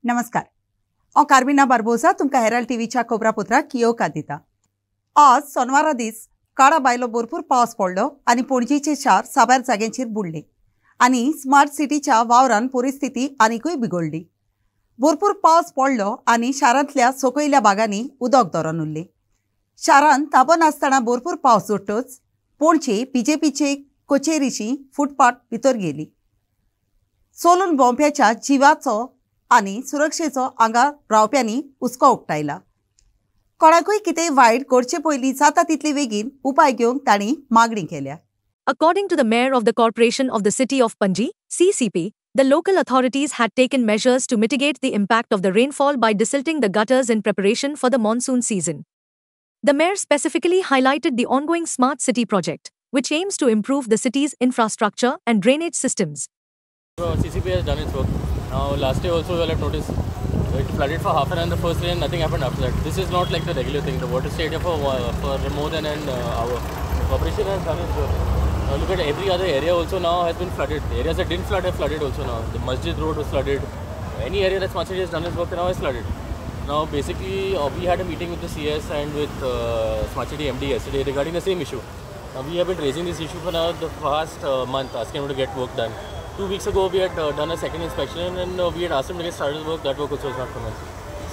नमस्कार हांव कार्मिना बार्बोसा तुमकां हेराल्ड टीव्हीच्या खबरापत्राक येवकार दिता। आज सोनवारा दीस काळा बायलो भरपूर पावस पडलो आनी पणजेचे शार साबार जाग्यांचेर बुडले आनी स्मार्ट सिटीच्या वावरान परिस्थिती आनीकूय बिगडली। भरपूर पावस पडलो आनी शारांतल्या सकयल्या भागांनी उदक धरून उरले। शारांत ताबो नासतना भरपूर पावस जोडटच पणजे बीजेपीचे कचेरीची फुटपाथ भितर गेली। सोलून भोंवप्याच्या जिवाचो आनी सुरक्षेचो आंगार रावप्यांनी हुस्को उक्तायला। कोणाकूय कितें वायट घडचे पयलीं जाता तितले बेगीन उपाय घेवंक तांणी मागणी केल्या। According to the mayor of the Corporation of the City of Panji, CCP, the local authorities had taken measures to mitigate the impact of the rainfall by desilting the gutters in preparation for the monsoon season. The mayor specifically highlighted the ongoing Smart City project, which aims to improve the city's infrastructure and drainage systems. CCP has done its work. Now, last year also you'll have noticed it flooded for half an hour in the first day and nothing happened after that. This is not like the regular thing. The water stayed here for more than an hour. The corporation has done its work. Now look at every other area also now has been flooded. The areas that didn't flood have flooded also now. The Masjid Road was flooded. Any area that Smart City has done its work now is flooded. Now basically we had a meeting with the CS and with Smart City MD yesterday regarding the same issue. Now we have been raising this issue for now the past month, asking him to get work done. 2 weeks ago we had done a second inspection and we had asked him to get started work. That work also was not commenced.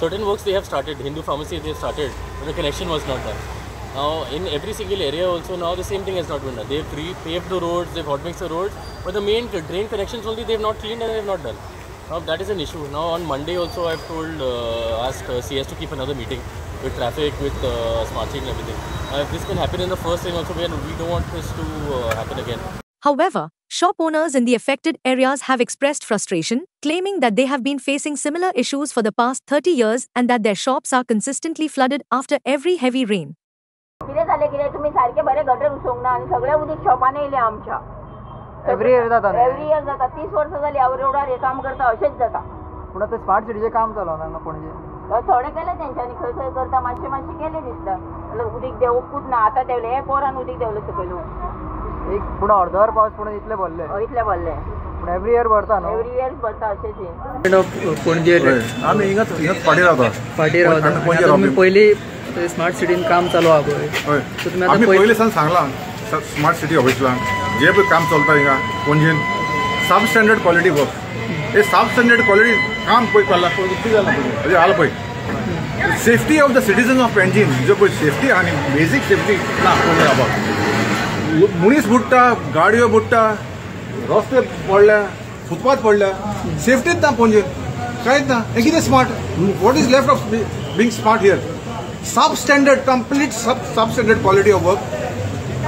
Certain works they have started. Hindu pharmacy they have started, but the connection was not done. Now in every single area also now the same thing has not been done. They have paved the roads, they have hot mixed the roads, but the main drain connections only they have not cleaned and they have not done. Now that is an issue. Now on Monday also I have asked CS to keep another meeting with traffic, with Smart City and everything. If this can happen in the first thing also, we don't want this to happen again. However, shop owners in the affected areas have expressed frustration, claiming that they have been facing similar issues for the past 30 years and that their shops are consistently flooded after every heavy rain. किती झाले की तुम्ही सारखे बरे gutter उसोंगना आणि सगळ्या उदीक शॉपाने येले आमच्या एव्हरी इयर जाता 30 वर्ष झाली या रोडार हे काम करता असेच जाता पण आता स्मार्ट सिटीचे काम चालू ना पणजे थोडे केले त्यांच्यानी खंय खंय करता मातशे केले दिसता उदीक देवकूच ना आता देवले हे पोरान उदीक देवले सकयलो एक पुन्हा अर्धवर पाऊस पुन्हा इतले भरले पण एव्हरी इयर भरता ना एव्हरी इयर भरता असेच पणजे आम्ही हिंगत फाटी रावता आम्ही पहिली स्मार्ट सिटीन काम चालू आहा पळय सो तुम्ही आता पहिले सांगला स्मार्ट सिटी ऑफिसला जे पण काम चलता हिंगा पणजेन सब स्टँडर्ड क्वालिटी वर्क हे सब स्टँडर्ड क्वालिटी काम पळय केला किती झाला म्हणजे आला पळय safety of the citizen of पेंजीन जो पळय सेफ्टी आणि बेसिक सेफ्टी ना पळय आबा मुनीस बुडटा गाडयो बुडटा रस्ते पडल्या फुटपाथ पडल्या सेफ्टीच ना पणजेन कांयच ना हे कितें smart what is left of being smart here substandard, complete substandard quality of work,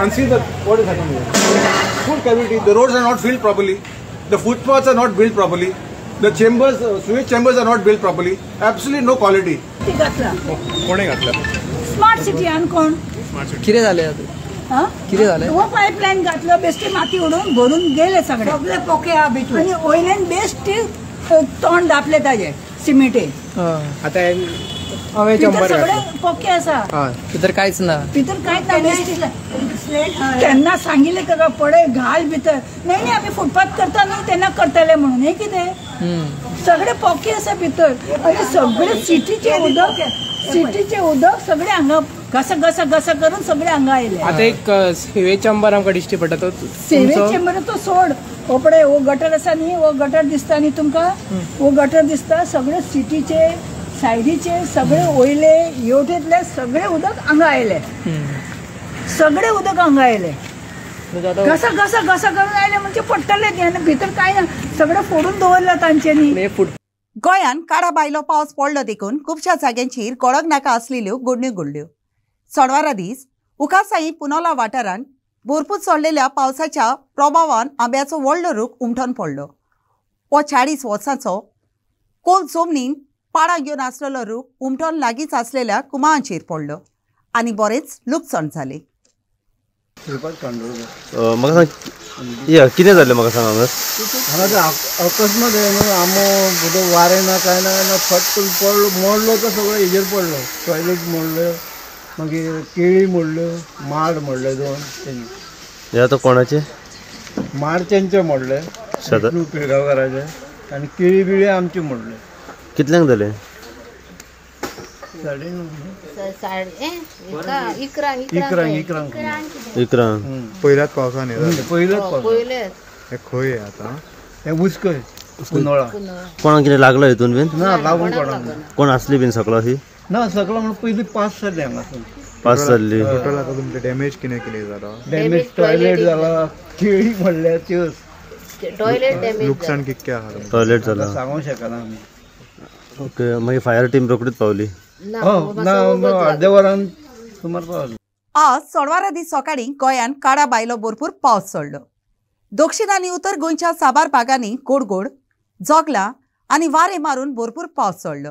and see that what is happening here. Full cavity. The roads are not filled properly. The footpaths are not built properly. The chambers, sewage chambers are not built properly. Absolutely no quality. कोणी घातला? Smart city आणि कोण? किती झाले आता? किती झाले? वो पाईपलाईन घातलं बेस्टी माती उडून भरून गेले सगळे पोके हा बिटून आणि ऑइलन बेस्ट तोंड दापले ताजे सिमेंटे आता हवे चंबर पोके असा भितर कांयच ना त्यांना सांगितले का पडे घाल भितर नाही आम्ही फुटपाथ करता न्हू त्यांना करतले म्हणून हे कितें सगळे पोके असा भितर आणि सगळे सिटीचे उदक सगळे हांगा घसा करून सगळे हांगा येले आता एक सेवेज चेंबर आमकां दिश्टी पडटा तो सेवेज चेंबर तो सोड हो पडे हो गटर आसा न्ही हो गटर दिसता न्ही तुमकां हो गटर दिसता सगळे सिटीचे सायडीचे सगळे ओयले येवटेतले सगळे उदक हांगा आयले सगळे उदक हांगा आयले घसा करून आयले म्हणजे पडटले ती आनी भितर कांय ना सगळे फोडून दवरला तांच्यांनी। गोंयान काळा बायलो पावस पडलो देखून खुबशा जाग्यांचेर कडक नाका आसलेल्यो घडण्यो घडल्यो। सोनवारा दीस उकासाई पुनोला वाठारांत भरपूर चडलेल्या पावसाच्या प्रभावान आंब्याचो व्हडलो रूख उमटोन पडलो। हो 40 वर्सांचो कोल जमनीन पाडां घेवन आसलेलो रूख उमटोन लागींच आसलेल्या कुमाळांचेर पडलो आनी बरेंच लुकसाण जालें। म्हाका सांग या कितें जालें म्हाका सांग हांगा अकस्मात आंबो उदक वारें ना कांय ना फट पडलो मोडलो तो सगळो हेजेर पडलो टॉयलेट मोडल्यो मागीर केळी मोडल्यो माड मोडले 2 हे आतां कोणाचे माड तेंचे मोडले पिळगांवकाराचे आनी केळी बिळी आमची मोडले कितल्यांक जाले? 11 पहिल्याच पावसान पहिल्याच खंय आता हे उस्कय उन्हाळा कोणाक कितें लागला हितून बीन? ना लागून कोणाक कोण असली बीन सकलो अशी? ना सगळं म्हणून पहिली 5 जाली हांगासून 5 जाल्ली. टोटल आता तुमचे डॅमेज कितें जाला? डॅमेज टॉयलेट जाला, केळी म्हणल्यार त्यो नुकसान कितके आहा? टॉयलेट जाला. सांगूंक शकना आमी. ओके, मागीर फायर टीम रोकडीच पावली? ना अर्ध्या वरान सुमार पावली. आज सोनवारा दीस सकाळीं गोंयांत काळा बायलो भरपूर पावस चडलो. दक्षिण आनी उत्तर गोंयच्या साबार भागांनी गोडगोड जोगला आनी वारे मारून भरपूर पावस चडलो.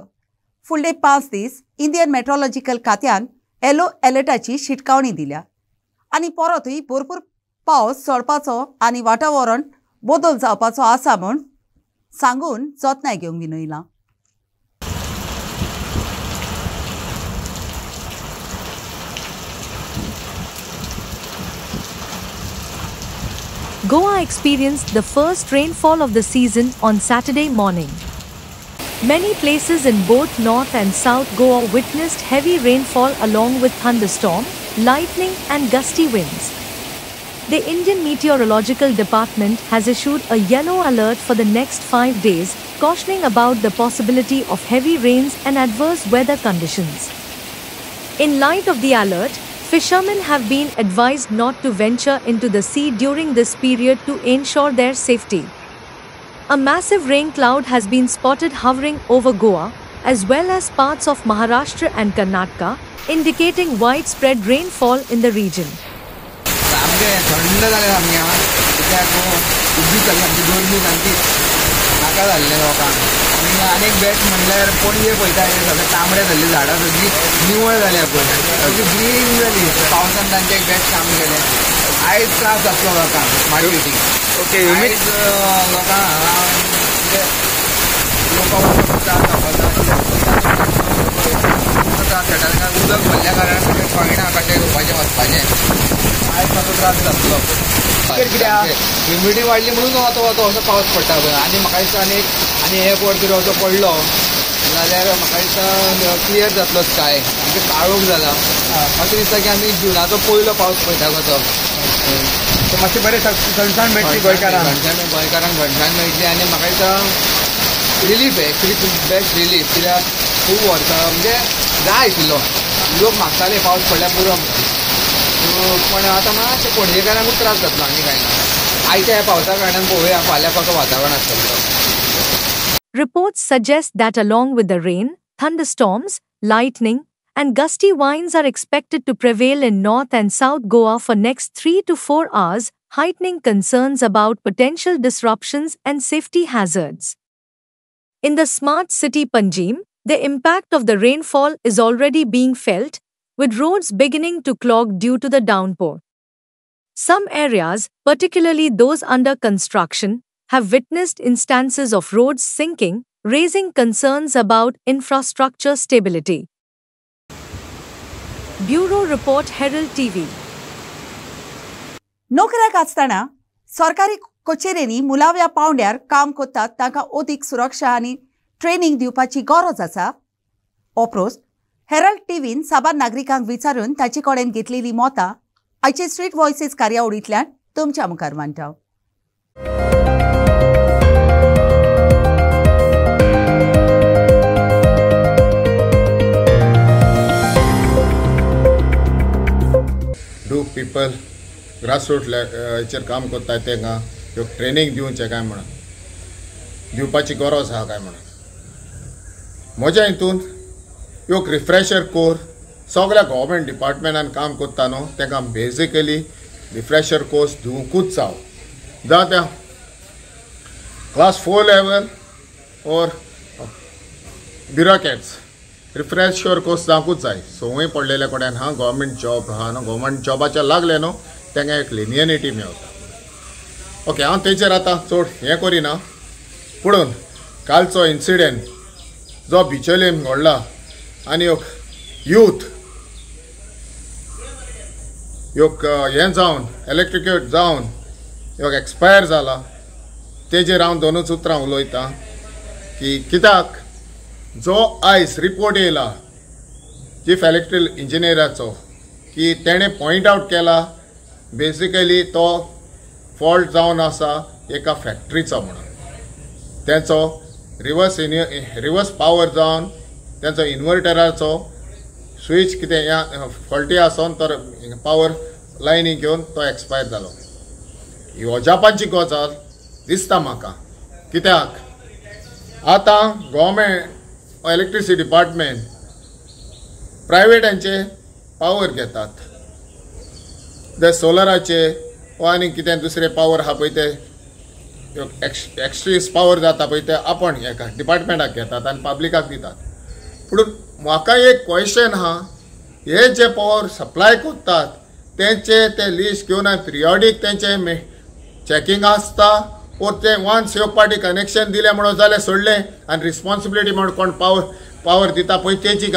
फुडले 5 दीस इंडियन मेट्रोलॉजिकल खात्यान येलो अलर्टाची शिटकावणी दिल्या आनी परतूय भरपूर पावस चडपाचो आनी वातावरण बदल जावपाचो आसा म्हूण सांगून जतनाय घेवंक विनयलां. Goa experienced the first rainfall of the season on Saturday morning. Many places in both North and South Goa witnessed heavy rainfall along with thunderstorm, lightning and gusty winds. The Indian Meteorological Department has issued a yellow alert for the next 5 days, cautioning about the possibility of heavy rains and adverse weather conditions. In light of the alert, fishermen have been advised not to venture into the sea during this period to ensure their safety. A massive rain cloud has been spotted hovering over Goa, as well as parts of Maharashtra and Karnataka, indicating widespread rainfall in the region. अनेक batch म्हणल्यार पणजे पळयता सगळे तांबडे जाल्ली झाडां सगळीं निवळ जाल्या पळय सगळी ग्रीन जाली पावसान तांचे एक बॅच काम केलें. आयज त्रास जातलो लोकांक स्मार्ट सिटी. ओके आयज लोकांक हांगा म्हणजे लोकांक त्रास जावपाचो त्रास जाता कारण उदक भरल्या कारणान सगळे कळना कशें घेवपाचें वचपाचें. आयज मातसो त्रास जातलो कित्याक ह्युमिडिटी वाडली म्हणून वतो असो पावस पडटा पळय. आनी म्हाका दिसता आनी एक वर जर असो पडलो जाल्यार म्हाका दिसता क्लियर जातलो स्काय आमचे काळोख जाला. अशें दिसता की आमी जुनाचो पयलो पावस पळयता कसो. मातशें बरें थंडसाण मेळटली गोंयकारांक घटनान मेळटली आनी म्हाका दिसता रिलीफ आहे एक्चुली बेस्ट रिलीफ. कित्याक खूब वर्सां म्हणजे जाय आशिल्लो लोक मागताले पावस पडल्यार पुरो पण आतां मातशें पणजेकारांकूच त्रास जातलो आनी कांय ना. आयच्या ह्या पावसा कारणान पळोवया फाल्यां कसो वातावरण आसतलो. Reports suggest that along with the rain, thunderstorms, lightning, and gusty winds are expected to prevail in North and South Goa for next 3 to 4 hours, heightening concerns about potential disruptions and safety hazards. In the smart city Panjim, the impact of the rainfall is already being felt, with roads beginning to clog due to the downpour. Some areas, particularly those under construction, have witnessed instances of roads sinking, raising concerns about infrastructure stability. Bureau Report, Herald TV. नोकऱ्याक आसतना सरकारी कचेऱ्यांनी मुलाव्या पावंड्यार काम करतात तांकां अदीक सुरक्षा आनी training दिवपाची गरज आसा. ओप्रोस्ट हेरल्ड टीव्हीन साबार नागरिकांक विचारून ताचे कडेन घेतलेली मतां आयचे स्ट्रीट व्हॉयसीस कार्यावळींतल्यान तुमच्या मुखार मांडटा. डू पीपल ग्रासरूट हेचेर काम करता तांकां ह्यो ट्रेनींग दिवचें काय म्हणून दिवपाची गरज आहा काय म्हणून म्हज्या हितून ह्यो रिफ्रेशर कोर्स सगळ्या गव्हर्मेंट डिपार्टमेंटान काम करता न्हू तांकां बेजिकली रिफ्रेशर कोर्स दिवंकूच जावं त्या क्लास 4 लेवल और ब्युरोक्रेट्स रिफ्रेशर कोर्स जावंकूच जाय. संवय पडलेल्या कडेन हा गव्हर्मेंट जॉब आहा न्हू गव्हर्मेंट जॉबाच्या लागले न्हू तांकां एक लिनियनिटी मेळटा. ओके हांव तेचेर आतां चड हें करिना पुणून कालचो इन्सिडेंट जो बिचोलेम घडला आनी यूथ हें जावन इलेक्ट्रिक्यूट जावन एक्सपायर जाला तेजेर हांव दोनूच उतरां उलयतां की कित्याक जो आयज रिपोर्ट येयला चीफ इलेक्ट्रिकल इंजिनियराचो की तेणे पॉयंट आउट केला बेसिकली तो फॉल्ट जावन आसा एका फॅक्टरीचो म्हणून तेंचो रिवर्स पावर जावन तेंचो इन्वर्टराचो स्विच कितें फॉल्टी आसोन तर पावर लायनी घेवन तो एक्सपायर जालो. ही अजापाची गजाल दिसता म्हाका. कित्याक आतां गव्हर्मेंट इलेक्ट्रिसिटी डिपार्टमेंट प्रायवेटांचे पावर घेतात. ते सोलराचे वा आनी कितें दुसरे पावर आहा पळय ते एक्स्ट्रीस पावर जाता पळय ते आपण हेका डिपार्टमेंटाक घेतात आनी पब्लिकाक दितात. पूण म्हाका एक क्वेश्चन आहा, हे जे पावर सप्लाय करतात तेंचे ते लिस्ट घेवन पिरियॉडीक तेंचे चॅकिंग आसता ओ ते वन्स एक पाटी कनेक्शन दिलें म्हणून जाल्यार सोडलें आनी रिस्पॉन्सिबिलिटी म्हणून कोण पावर दिता पळय तेची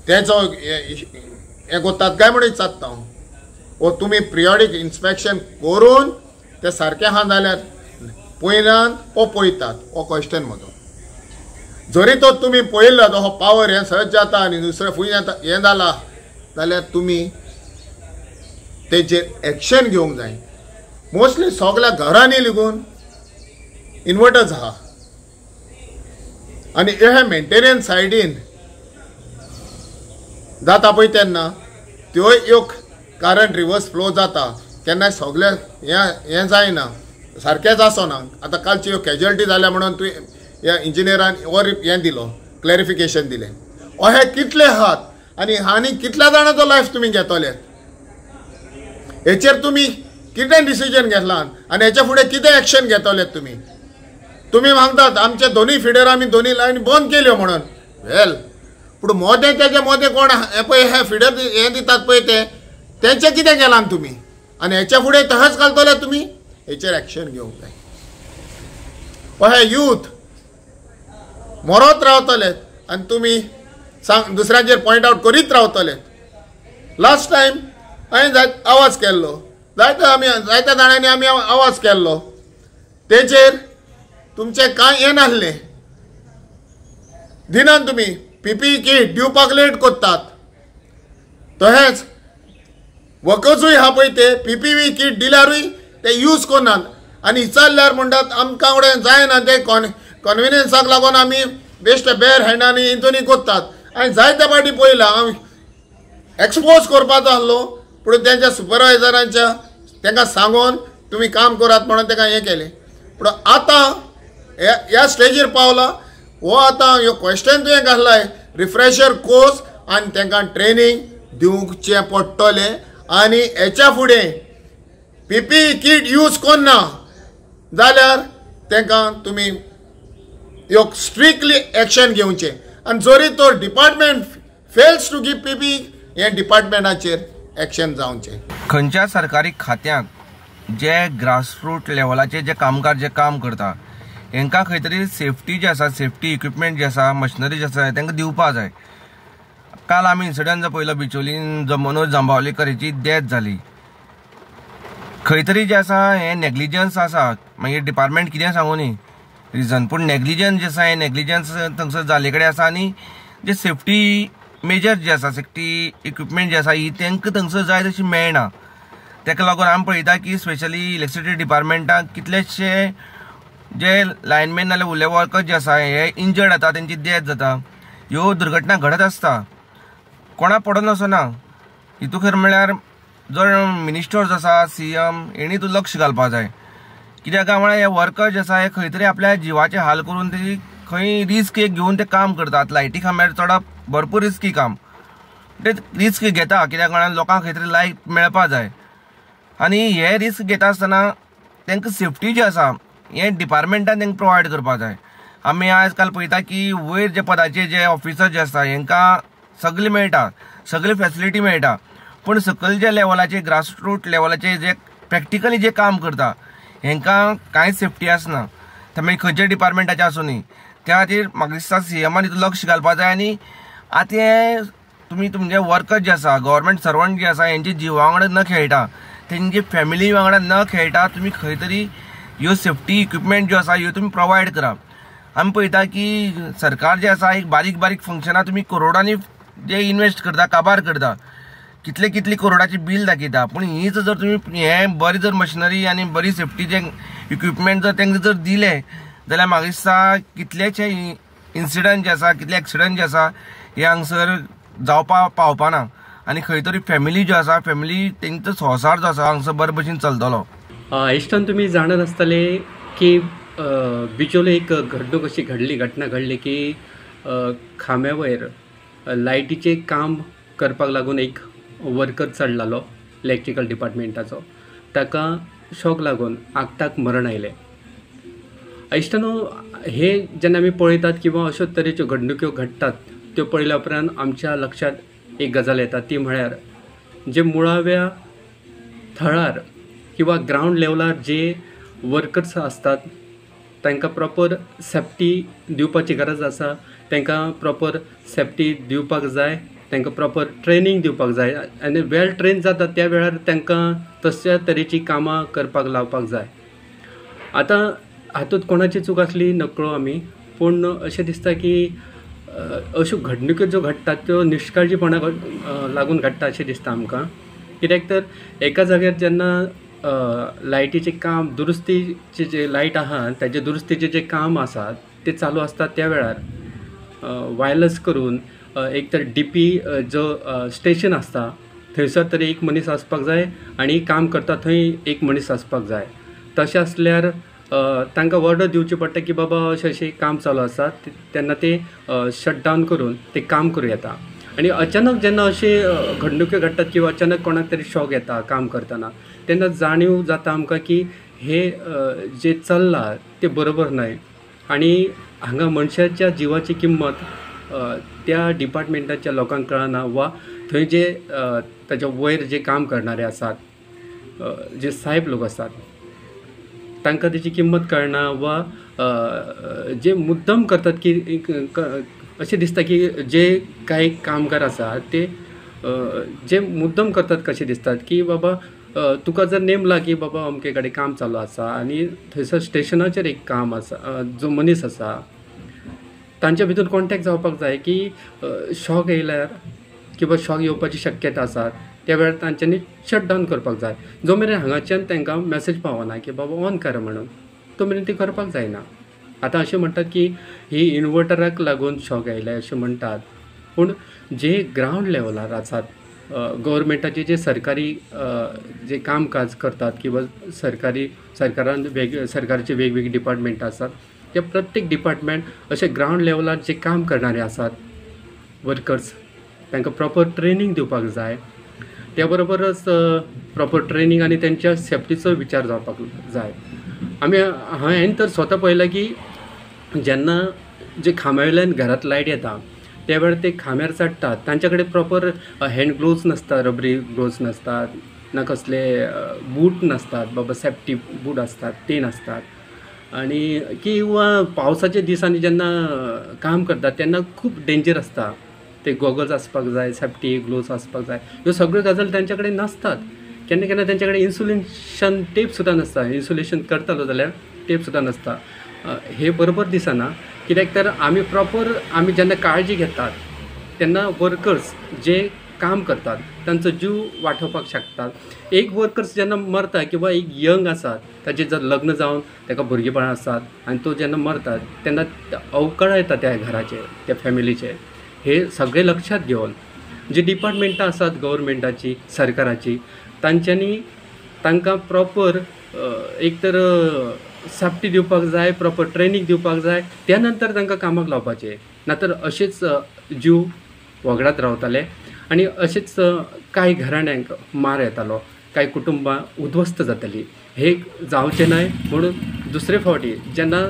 तेचो हें कोत्तात काय म्हणून चिंतता हांव. ओ तुमी पिरियॉडीक इन्स्पेक्शन करून ते सारकें आहा जाल्यार पयल्यान ओ पळयतात हो क्वेश्चन म्हजो. जरी तो तुमी पळयलो तो हो पावर हें सहज जाता आनी दुसरें फूय हें जाला जाल्यार तुमी तेजेर एक्शन घेवंक जाय. मोस्टली सगळ्या घरांनी लेगून इन्वर्टर्स आहा आनी हे मेंटेनन्स सायडीन जाता पळय तेन्ना त्यो एक करंट रिवर्स फ्लो जाता केन्नाय सगळे हें जायना सारकेंच आसना. आतां कालची ह्यो कॅज्युअलिटी जाल्या म्हणून तुवें ह्या इंजिनियरान वर हें दिलो क्लॅरिफिकेशन दिलें. अहे कितले आहात आनी कितल्या जाणांचो लायफ तुमी घेतले हेचेर तुमी कितें डिसिजन घेतलां आनी हेच्या फुडें कितें एक्शन घेतलेत तुमी मागतात आमचे दोनूय फिडर आमी दोनूय लायनी बंद केल्यो म्हणून. वेल पूण मोदे तेजे मोदे कोण हे पळय हे फिडर हें दितात पळय तेंचें कितें केलां तुमी आनी हेच्या फुडें तशेंच घालतले तुमी. हेचेर एक्शन घेवंक जाय. अहे यूथ मरत रावतले आनी तुमी दुसऱ्यांचेर पॉयंट आउट करीत रावतले. लास्ट टायम हांवें आवाज केल्लो जायत्या जाणांनी आमी आवाज केल्लो तेचेर तुमचें कांय हें नासलें. दिनान तुमी PPE किट दिवपाक लेट करतात. तशेंच वर्कर्सूय आहा पळय ते PPE किट दिल्यारूय ते यूज करनात आनी विचारल्यार म्हणटात आमकां कडेन जायना ते कन्विनियन्साक लागून आमी बेश्टे बेर हँडांनी हितूनी करतात. आनी जायते फावटी पळयलां एक्सपोज करपाचो आसलो पूण तेंच्या सुपरवायझरांच्या तांकां सांगून तुमी काम करात म्हणून तांकां हें केलें. पूण आतां ह्या स्टेजीर पावला हो आतां ह्यो क्वेश्चन तुवें घातलाय रिफ्रेशर कोर्स आनी तांकां ट्रेनींग दिवचें पडटलें आनी हेच्या फुडें PPE किट यूज करना जाल्यार तांकां तुमी एक स्ट्रिक्टली एक्शन घेवचें. आनी जरी तो department fails to give PPE हे डिपार्टमेंटाचेर एक्शन जावचें. खंयच्या सरकारी खात्यांक जे ग्रासरूट लेवलाचे जे कामगार जे काम करता हांकां खंय तरी सेफ्टी जी आसा सेफ्टी इक्विपमेंट जे आसा मशिनरी जे आसा तांकां दिवपा जाय. काल आमी इन्सिडंट जो पळयलो बिचोलीन जो मनोज जांबावलेकर हेची डेथ जाली. खंय तरी जे आसा हे नेग्लिजन्स आसा मागीर डिपार्टमेंट कितें सांगू न्ही रिजन पूण नेग्लिजन्स जे आसा हे नेग्लिजन्स थंगसर जाले कडेन आसा आनी जे सेफ्टी मेजर जे आसा सेफ्टी इक्विपमेंट जे आसा ही तांकां थंगसर जाय तशी मेळना. ताका लागून आमी पळयता की स्पेशली इलेक्ट्रिसिटी डिपार्टमेंटाक कितलेशे जे लायनमॅन नाल्यार उरले वर्कर्स जे आसा हे इंजर्ड जाता तेंची डेथ जाता. ह्यो दुर्घटना घडत आसता कोणा पडून वचना. हितू खरें म्हणल्यार जो मिनिस्टर्स आसा CM हेणी तूं लक्ष घालपा जाय. कित्याक काय म्हळ्यार हे वर्कर्स जे आसा हे खंय तरी आपल्या जिवाचे हाल करून ते खंय रिस्क एक घेवन ते काम करतात. लायटी खांब्यार चडप भरपूर रिस्की काम ते रिस्क घेता कित्याक म्हळ्यार लोकांक खंय तरी लायट मेळपा जाय आनी हे रिस्क घेता आसतना तांकां सेफ्टी जी आसा हे डिपार्टमेंटान तांकां प्रोवायड करपा जाय. आमी आयज काल पळयता की वयर जे पदाचे जे ऑफिसर जे आसा हांकां सगळें मेळटा सगळी फॅसिलिटी मेळटा पूण सकयल जे लेवलाचे ग्रासरूट लेवलाचे जे प्रॅक्टिकली जे काम करता हांकां कांयच सेफ्टी आसना. ते मागीर खंयच्या डिपार्टमेंटाचे आसूं न्ही त्या खातीर म्हाका दिसता CMान हितून लक्ष घालपा जाय आनी आतां हे तुमी तुमचे वर्कर्स जे आसा गव्हर्मेंट सर्वंट जे आसा हेंची जिवा वांगडा न खेळटा तेंची फॅमिली वांगडा न खेळटा तुमी खंय तरी ह्यो सेफ्टी इक्विपमेंट ज्यो आसा ह्यो तुमी प्रोवायड करा. आमी पळयता की सरकार जे आसा एक बारीक बारीक फंक्शनां तुमी करोडांनी जे इन्वेस्ट करता काबार करता, कितले कितले करोडाची बील दाखयता, पूण हीच जर तुमी हे बरी जर मशिनरी आनी बरी सेफ्टीचे इक्विपमेंट जर तांकां जर दिले जाल्यार म्हाका दिसता कितलेशे इन्सिडंट जे आसा कितले एक्सिडंट जे आसा हे हांगसर जावपा पावपाना आनी खंय तरी फॅमिली ज्यो आसा फॅमिली तेंचो संवसार जो आसा हांगसर बरे भशेन चलतलो. इश्टान तुमी जाणत आसतले की बिचोले एक घडणूक अशी घटना घडली की खांब्या वयर लायटीचें काम करपाक लागून एक वर्कर चडलालो इलेक्ट्रिकल डिपार्टमेंटाचो, ताका शॉक लागून आगताक मरण आयलें. इश्टानो हे जेन्ना आमी पळयतात किंवा अश्योच तरेच्यो घडणुक्यो घडटात त्यो पळयल्या उपरांत आमच्या लक्षात एक गजाल येता, ती म्हळ्यार जे मुळाव्या थळार किंवा ग्रावंड लेवलार जे वर्कर्स असतात तांकां प्रॉपर सेफ्टी दिवपाची गरज आसा, तांकां प्रॉपर सेफ्टी दिवपाक जाय, तांकां प्रॉपर ट्रेनिंग दिवपाक जाय आनी वेल ट्रेन जाता त्या वेळार तांकां तशा तरेची कामां करपाक लावपाक जाय. आतां हातूंत कोणाची चूक आसली नकळो आमी, पूण अशें दिसता की अश्यो घडणुक्यो ज्यो घडटात त्यो निश्काळजीपणा लागून घडटा अशें दिसता आमकां. कित्याक तर एका जाग्यार जेन्ना लायटीचें काम दुरुस्तीचे जे लायट आहा ताजे दुरुस्तीचें जें काम आसा तें चालू आसता त्या वेळार वायरलेस करून एक तर DP जो स्टेशन आसता थंयसर तरी एक मनीस आसपाक जाय आनी काम करता थंय एक मनीस आसपाक जाय. तशें आसल्यार तांकां ऑर्डर दिवची पडटा की बाबा अशें काम चालू आसा तेन्ना ते शट डावन करून ते काम करूं येता. आनी अचानक जेन्ना अशे घडणुक्यो घडटात किंवा अचानक कोणाक तरी शॉक येता काम करतना तेन्ना जाणीव जाता आमकां की हे जे चल्लां तें बरोबर न्हय आनी हांगा मनशाच्या जिवाची किंमत त्या डिपार्टमेंटाच्या लोकांक कळना वा थंय जे ताच्या वयर जे काम करणारे आसात जे साहेब लोक आसात तांकां तेची किंमत कळना वा जे मुद्दम करतात की अशें दिसता की जे कांय कामगार आसा ते जे मुद्दम करतात कशें दिसतात की बाबा तुका जर नेमला की बाबा अमके कडेन काम चालू आसा आनी थंयसर स्टेशनाचेर एक काम आसा जो मनीस आसा तांच्या भितर कॉन्टॅक्ट जावपाक जाय की शॉक येयल्यार किंवा शॉक येवपाची शक्यता आसा त्या वेळार तांच्यांनी शट डावन करपाक जाय. जो मेरेन हांगाच्यान तांकां मॅसेज पावना की बाबा ऑन कर म्हणून तो मेरेन ती करपाक जायना. आतां अशें म्हणटात की ही इन्वर्टराक लागून शॉक आयले अशें म्हणटात, पूण जे ग्रावंड लेवलार आसात गव्हर्मेंटाचे जे सरकारी जे कामकाज करतात किंवा सरकारान सरकारचे वेगवेगळे डिपार्टमेंट आसात ते प्रत्येक डिपार्टमेंट अशे ग्रावंड लेवलार जे काम करणारे आसात वर्कर्स तांकां प्रॉपर ट्रेनिंग दिवपाक जाय. त्या बरोबरच प्रॉपर ट्रेनिंग आनी तेंच्या सेफ्टीचो विचार जावपाक जाय. हांवें तर स्वता पळयलां की जेन्ना जे खांब्यावयल्यान घरांत लायट येता त्या वेळार ते खांब्यार चडटात तांचे कडेन प्रॉपर हँड ग्लोव्स नासता, रबरी ग्लोव्स नासतात, ना कसले बूट नासतात, बाबा सेफ्टी बूट आसतात ते नासतात आनी किंवा पावसाच्या दिसांनी जेन्ना काम करतात तेन्ना खूब डेंजर आसता. ते गॉगल्स आसपाक जाय, सेफ्टी ग्लोव्स आसपाक जाय, ह्यो सगळ्यो गजाली तांचे कडेन नासतात. केन्ना केन्ना तांचे कडेन इन्सुलेशन टेप सुद्दां नासता, इन्सुलेशन करतालो जाल्यार टेप सुद्दां नासता. हे बरोबर दिसना कित्याक तर आमी जेन्ना काळजी घेतात तेन्ना वर्कर्स जे काम करतात तांचो जीव वाठोवपाक शकतात. एक वर्कर्स जेन्ना मरता किंवा एक यंग आसात ताचें जर लग्न जावन ताका भुरगेपणां आसात आनी तो जेन्ना मरता तेन्ना अवकळा येता त्या घराचे त्या फॅमिलीचे. हे सगळे लक्षात घेवन जी डिपार्टमेंटां आसात गव्हर्मेंटाची सरकाराची तांच्यांनी तांकां प्रॉपर एक तर सेफ्टी दिवपाक जाय, प्रॉपर ट्रेनिंग दिवपाक जाय, त्या नंतर तांकां कामाक लावपाचें. नातर अशेच जीव वगडात रावताले आनी अशेच कांय घराण्यांक मार येतालो, कांय कुटुंबां उध्वस्त जातालीं. हे जावचें न्हय म्हणून दुसरे फावटी जेन्ना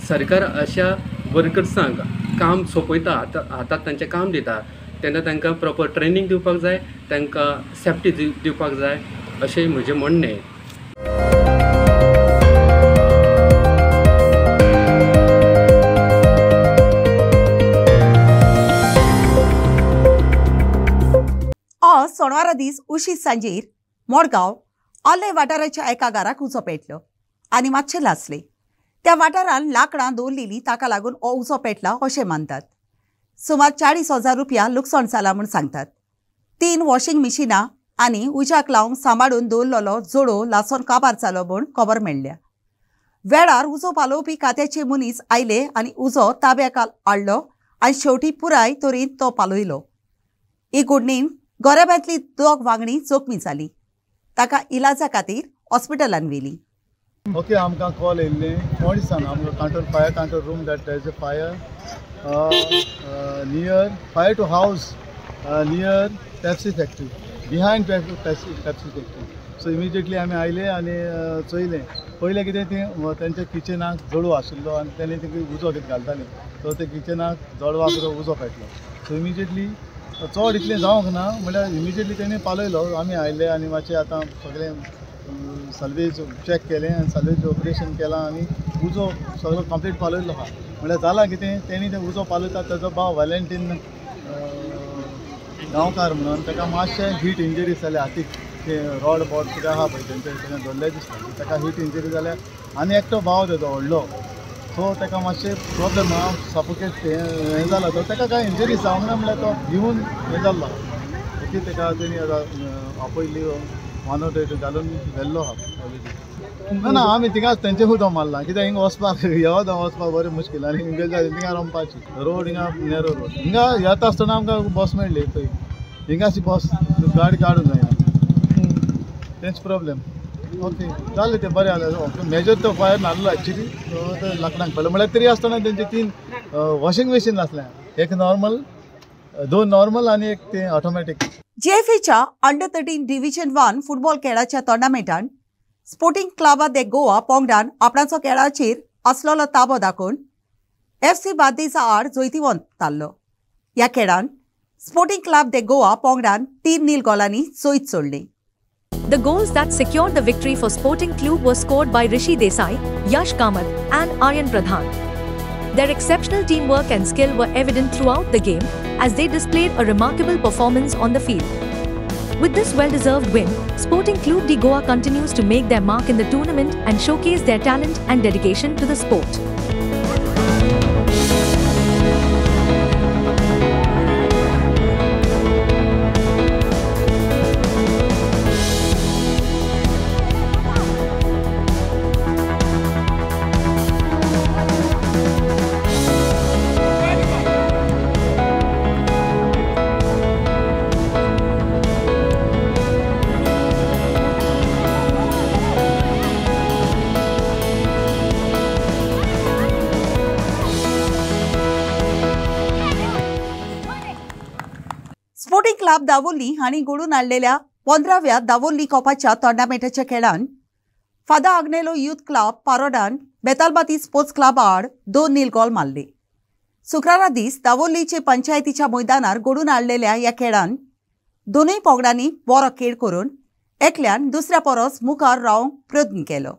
सरकार अशा वर्कर्सांक काम सोंपयता हातात तांचें काम दिता तेन्ना तांकां प्रॉपर ट्रेनिंग दिवपाक जाय, तांकां सेफ्टी दिवपाक जाय अशें म्हजें म्हणणें. सोनवारा दीस उशीत सांजेर मडगांव आले वाठाराच्या एका घराक उजो पेटलो आनी मातशे लासले. त्या वाठारांत लांकडां दवरलेलीं ताका लागून हो उजो पेटला अशें मानतात. सुमार 40,000 रुपया लुकसाण जालां म्हूण सांगतात. 3 वॉशिंग मिशिनां आनी उज्याक लावन सांबाळून दवरलेलो जोडो लासोन काबार जालो म्हूण खबर मेळ्ळ्या. वेळार उजो पालोवपी खात्याचे मनीस आयले आनी उजो ताब्याक हाडलो आनी शेवटी पुराय तरेन तो पालयलो. ही घडणीन गोरेब्यांतली 2 वांगडी जखमी जालीं. ताका इलाजा खातीर हॉस्पिटलांत व्हेलीं. ओके, आमकां कॉल येयल्ली मॉर्निसान आमकां counter fire counter room that there is a fire near fire to house near Pepsi factory behind Pepsi factory. So immediately आमी आयले आनी चोयलें. पयलें कितें तें तेंच्या किचनाक जळो आशिल्लो आनी तेणी तें उजो कितें घालताले सो ते किचनाक जळवाक उजो पेटलो. सो इमिजिएटली चड इतलें जावंक ना म्हळ्यार इमिजिएटली तेणी पालयलो. आमी आयले आनी मातशें आतां सगळें सल्वेज चॅक केलें आनी सल्वेज ऑपरेशन केलां आनी उजो सगळो कंप्लीट पालयल्लो आहा. म्हळ्यार जालां कितें तेणी तें उजो पालयता तेजो भाव वॅलेंटीन गांवकार म्हणून ताका मातशें हीट इंजरीज जाल्या हातीक. ते रॉड बॉड कितें आहा पळय तेंचे धरले दिसता ताका हीट इंजरी जाल्या आनी एकटो भाव तेजो व्हडलो सो ताका मातशें प्रॉब्लेम आहा सफोकेट हें जाला तो ताका कांय इंजरीज जावंक ना म्हळ्यार तो भिवून हें जाल्लो आहा. ओके, ताका तेणी आपयली मानोर घालून व्हेल्लो आहा. ना आमी थिंगाच तेंचे उदो मारला कित्याक हिंगा वचपाक येवोदा वचपाक बरें मुश्कील आनी हिंगा रमपाची रोड हिंगा नॅरो रोड. हिंगा येता आसतना आमकां बस मेळ्ळी थंय हिंगाची बस गाडी काडूंक जायना तेंच प्रॉब्लेम. ओके, जालें तें बरें जालें. मेजर तो फायर नासलो एक्चुली ते लांकडांक पडलो म्हळ्यार तरी आसतना तेंचे 3 वॉशिंग मशीन आसलें. एक नॉर्मल 2 नॉर्मल आनी एक तें ऑटोमॅटीक. JFAच्या अंडर 13 डिव्हिजन 1 फुटबॉल खेळाच्या टोर्नामेंटान स्पोर्टिंग क्लब दे गोवा पंगडान आपणाचो खेळाचेर असलोलो ताबो दाखोवन FC बार्देजा आड जैतिवंत थारलो. ह्या खेळान स्पोर्टिंग क्लब दे गोवा पंगडान 3-0 गोलांनी जैत सोडली. The goals that secured the victory for Sporting Club were scored by Rishi Desai, Yash Kamath, and Aryan Pradhan. Their exceptional teamwork and skill were evident throughout the game as they displayed a remarkable performance on the field. With this well-deserved win, Sporting Club de Goa continues to make their mark in the tournament and showcase their talent and dedication to the sport. Sporting club Davorlim हांणी घडोवन हाडलेल्या 15व्या दावोली कपाच्या टोर्नामेंटाच्या खेळान father Agnelo youth club पारोडान Betalbatim sports club आड 2-0 गोल मारले. शुक्रारा दीस दावोलीचे पंचायतीच्या मैदानार घडोवन हाडलेल्या ह्या खेळान दोनूय पंगडांनी बरो खेळ करून एकल्यान दुसऱ्या परस मुखार रावंक प्रयत्न केलो.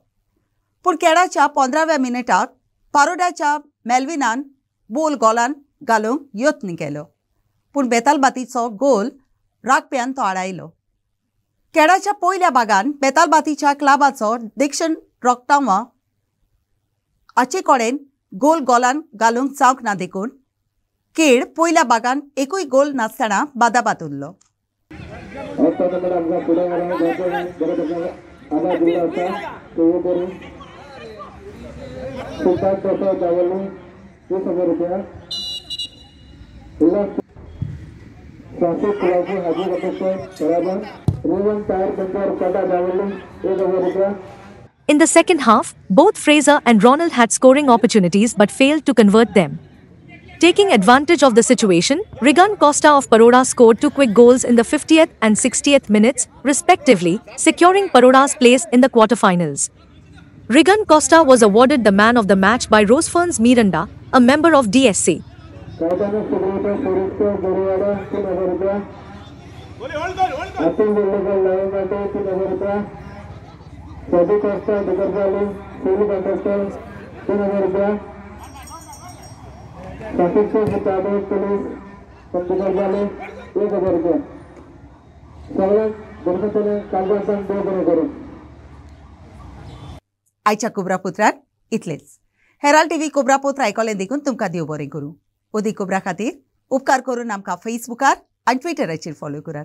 पूण खेळाच्या 15व्या मिनिटाक पारोडाच्या मेल्विनान बोल गोलान घालूंक यत्न केलो पूण बेतालबातीचो गोल राखप्यान तो आडायलो. खेळाच्या पयल्या भागान बेतालबातीच्या क्लबाचो दक्षिण रोक्टावा हाचे कडेन गोलान घालूंक जावंक ना देखून खेळ पयल्या भागान एकूय गोल नासतना बादाबाद उरलो. In the second half, both Fraser and Ronald had scoring opportunities but failed to convert them. Taking advantage of the situation, Rigan Costa of Paroda scored 2 quick goals in the 50th and 60th minutes, respectively, securing Paroda's place in the quarterfinals. Rigan Costa was awarded the man of the match by Roseferns Miranda, a member of DSC. आयच्या खबरापत्रांत इतलेच. Herald TV कोबरापोत्र आयकॉलें देखून तुमकां देव बरें करूं. ओदी cobra खातीर उपकार करून आमकां फेसबुकार आनी ट्विटराचेर फॉलो करात.